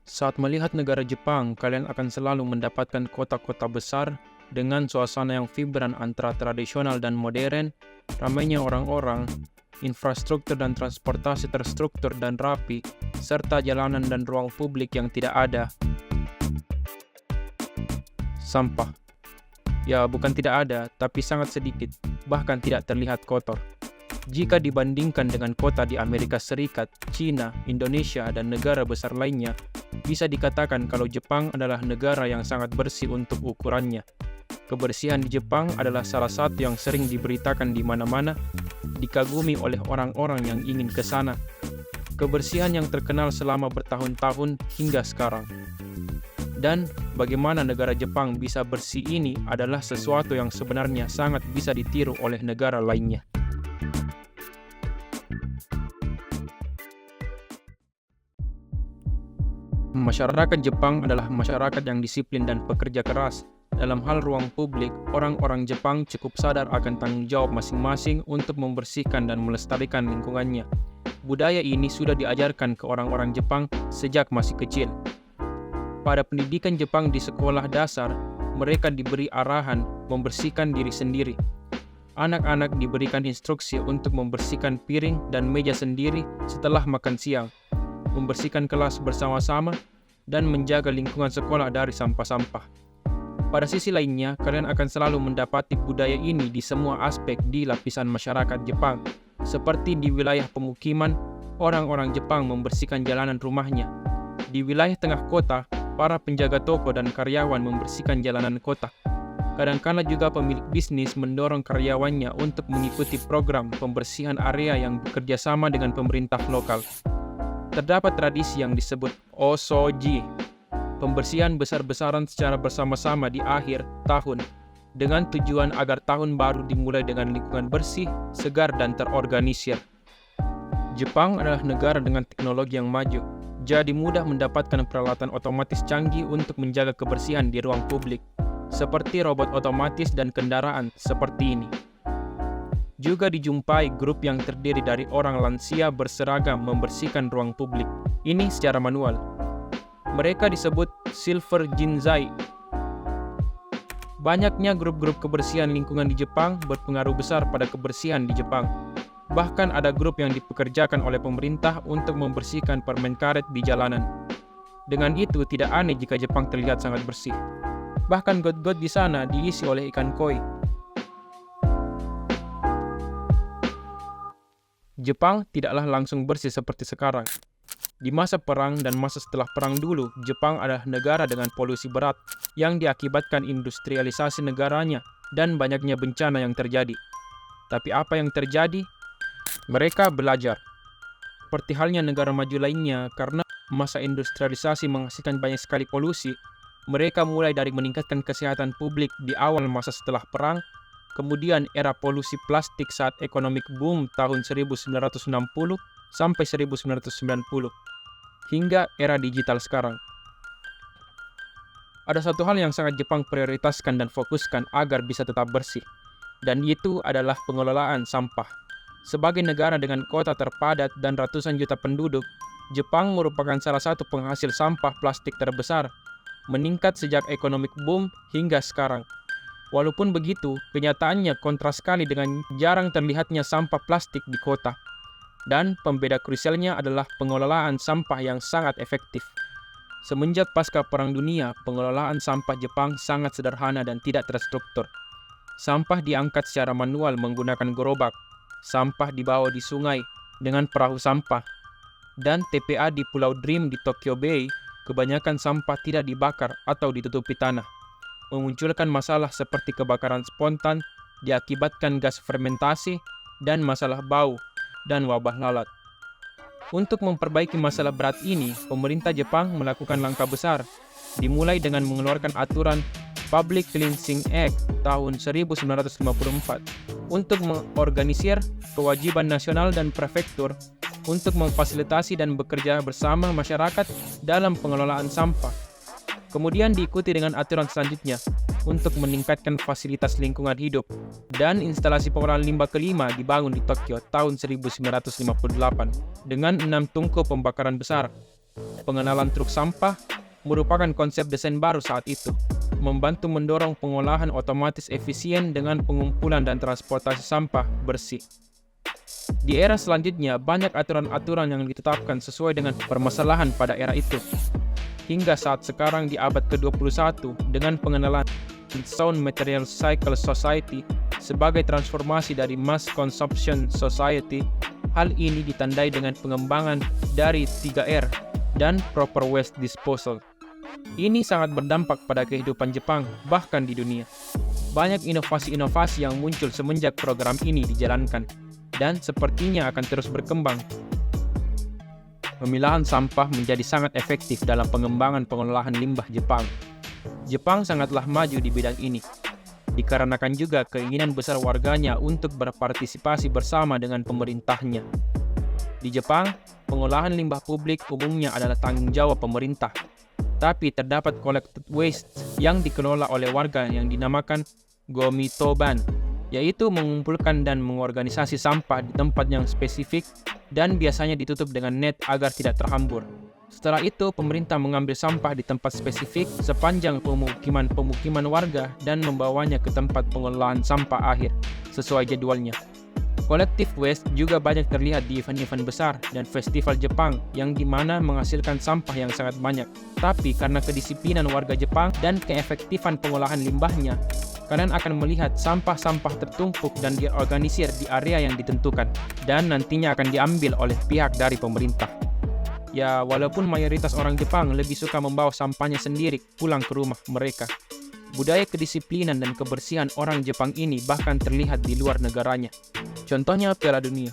Saat melihat negara Jepang, kalian akan selalu mendapatkan kota-kota besar dengan suasana yang vibran antara tradisional dan modern, ramainya orang-orang, infrastruktur dan transportasi terstruktur dan rapi, serta jalanan dan ruang publik yang tidak ada sampah. Ya, bukan tidak ada, tapi sangat sedikit, bahkan tidak terlihat kotor. Jika dibandingkan dengan kota di Amerika Serikat, China, Indonesia, dan negara besar lainnya, bisa dikatakan kalau Jepang adalah negara yang sangat bersih untuk ukurannya. Kebersihan di Jepang adalah salah satu yang sering diberitakan di mana-mana, dikagumi oleh orang-orang yang ingin ke sana. Kebersihan yang terkenal selama bertahun-tahun hingga sekarang. Dan bagaimana negara Jepang bisa bersih ini adalah sesuatu yang sebenarnya sangat bisa ditiru oleh negara lainnya. Masyarakat Jepang adalah masyarakat yang disiplin dan pekerja keras. Dalam hal ruang publik, orang-orang Jepang cukup sadar akan tanggung jawab masing-masing untuk membersihkan dan melestarikan lingkungannya. Budaya ini sudah diajarkan ke orang-orang Jepang sejak masih kecil. Pada pendidikan Jepang di sekolah dasar, mereka diberi arahan membersihkan diri sendiri. Anak-anak diberikan instruksi untuk membersihkan piring dan meja sendiri setelah makan siang, membersihkan kelas bersama-sama, dan menjaga lingkungan sekolah dari sampah-sampah. Pada sisi lainnya, kalian akan selalu mendapati budaya ini di semua aspek di lapisan masyarakat Jepang. Seperti di wilayah pemukiman, orang-orang Jepang membersihkan jalanan rumahnya. Di wilayah tengah kota, para penjaga toko dan karyawan membersihkan jalanan kota. Kadang-kala juga pemilik bisnis mendorong karyawannya untuk mengikuti program pembersihan area yang bekerja sama dengan pemerintah lokal. Terdapat tradisi yang disebut Osoji, pembersihan besar-besaran secara bersama-sama di akhir tahun, dengan tujuan agar tahun baru dimulai dengan lingkungan bersih, segar, dan terorganisir. Jepang adalah negara dengan teknologi yang maju, jadi mudah mendapatkan peralatan otomatis canggih untuk menjaga kebersihan di ruang publik, seperti robot otomatis dan kendaraan seperti ini. Juga dijumpai grup yang terdiri dari orang lansia berseragam membersihkan ruang publik. Ini secara manual. Mereka disebut Silver Jinzai. Banyaknya grup-grup kebersihan lingkungan di Jepang berpengaruh besar pada kebersihan di Jepang. Bahkan ada grup yang dipekerjakan oleh pemerintah untuk membersihkan permen karet di jalanan. Dengan itu, tidak aneh jika Jepang terlihat sangat bersih. Bahkan got-got di sana diisi oleh ikan koi. Jepang tidaklah langsung bersih seperti sekarang. Di masa perang dan masa setelah perang dulu, Jepang adalah negara dengan polusi berat yang diakibatkan industrialisasi negaranya dan banyaknya bencana yang terjadi. Tapi apa yang terjadi? Mereka belajar. Seperti halnya negara maju lainnya, karena masa industrialisasi menghasilkan banyak sekali polusi, mereka mulai dari meningkatkan kesehatan publik di awal masa setelah perang, kemudian era polusi plastik saat ekonomi boom tahun 1960 sampai 1990, hingga era digital sekarang. Ada satu hal yang sangat Jepang prioritaskan dan fokuskan agar bisa tetap bersih, dan itu adalah pengelolaan sampah. Sebagai negara dengan kota terpadat dan ratusan juta penduduk, Jepang merupakan salah satu penghasil sampah plastik terbesar, meningkat sejak ekonomi boom hingga sekarang. Walaupun begitu, kenyataannya kontras sekali dengan jarang terlihatnya sampah plastik di kota. Dan pembeda krusialnya adalah pengelolaan sampah yang sangat efektif. Semenjak pasca Perang Dunia, pengelolaan sampah Jepang sangat sederhana dan tidak terstruktur. Sampah diangkat secara manual menggunakan gerobak, sampah dibawa di sungai dengan perahu sampah, dan TPA di Pulau Dream di Tokyo Bay, kebanyakan sampah tidak dibakar atau ditutupi tanah, memunculkan masalah seperti kebakaran spontan diakibatkan gas fermentasi dan masalah bau dan wabah lalat. Untuk memperbaiki masalah berat ini, pemerintah Jepang melakukan langkah besar, dimulai dengan mengeluarkan aturan Public Cleansing Act tahun 1954 untuk mengorganisir kewajiban nasional dan prefektur untuk memfasilitasi dan bekerja bersama masyarakat dalam pengelolaan sampah. Kemudian diikuti dengan aturan selanjutnya untuk meningkatkan fasilitas lingkungan hidup, dan instalasi pengolahan limbah kelima dibangun di Tokyo tahun 1958 dengan 6 tungku pembakaran besar Pengenalan truk sampah merupakan konsep desain baru saat itu, membantu mendorong pengolahan otomatis efisien dengan pengumpulan dan transportasi sampah bersih. Di era selanjutnya, banyak aturan-aturan yang ditetapkan sesuai dengan permasalahan pada era itu. Hingga saat sekarang di abad ke-21 dengan pengenalan Sound Material Cycle Society sebagai transformasi dari Mass Consumption Society, hal ini ditandai dengan pengembangan dari 3R dan Proper Waste Disposal. Ini sangat berdampak pada kehidupan Jepang, bahkan di dunia. Banyak inovasi-inovasi yang muncul semenjak program ini dijalankan, dan sepertinya akan terus berkembang. Pemilahan sampah menjadi sangat efektif dalam pengembangan pengolahan limbah Jepang. Jepang sangatlah maju di bidang ini, dikarenakan juga keinginan besar warganya untuk berpartisipasi bersama dengan pemerintahnya. Di Jepang, pengolahan limbah publik umumnya adalah tanggung jawab pemerintah. Tapi terdapat collected waste yang dikelola oleh warga yang dinamakan gomitoban, yaitu mengumpulkan dan mengorganisasi sampah di tempat yang spesifik dan biasanya ditutup dengan net agar tidak terhambur. Setelah itu, pemerintah mengambil sampah di tempat spesifik sepanjang pemukiman warga dan membawanya ke tempat pengolahan sampah akhir sesuai jadwalnya. Collective waste juga banyak terlihat di event-event besar dan festival Jepang yang dimana menghasilkan sampah yang sangat banyak. Tapi karena kedisiplinan warga Jepang dan keefektifan pengolahan limbahnya, kalian akan melihat sampah-sampah tertumpuk dan diorganisir di area yang ditentukan dan nantinya akan diambil oleh pihak dari pemerintah. Ya, walaupun mayoritas orang Jepang lebih suka membawa sampahnya sendiri pulang ke rumah mereka, budaya kedisiplinan dan kebersihan orang Jepang ini bahkan terlihat di luar negaranya. Contohnya Piala Dunia.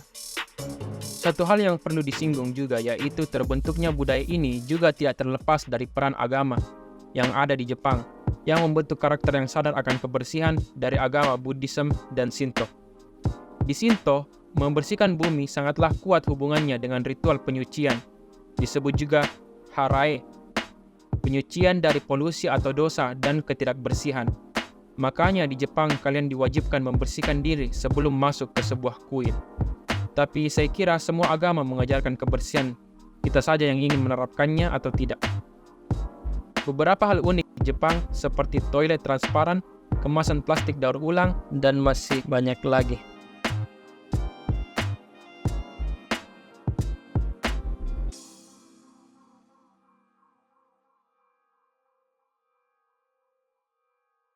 Satu hal yang perlu disinggung juga yaitu terbentuknya budaya ini juga tidak terlepas dari peran agama yang ada di Jepang yang membentuk karakter yang sadar akan kebersihan dari agama Buddhism dan Shinto. Di Shinto, membersihkan bumi sangatlah kuat hubungannya dengan ritual penyucian, disebut juga harae, penyucian dari polusi atau dosa dan ketidakbersihan. Makanya di Jepang kalian diwajibkan membersihkan diri sebelum masuk ke sebuah kuil. Tapi saya kira semua agama mengajarkan kebersihan, kita saja yang ingin menerapkannya atau tidak. Beberapa hal unik di Jepang seperti toilet transparan, kemasan plastik daur ulang, dan masih banyak lagi.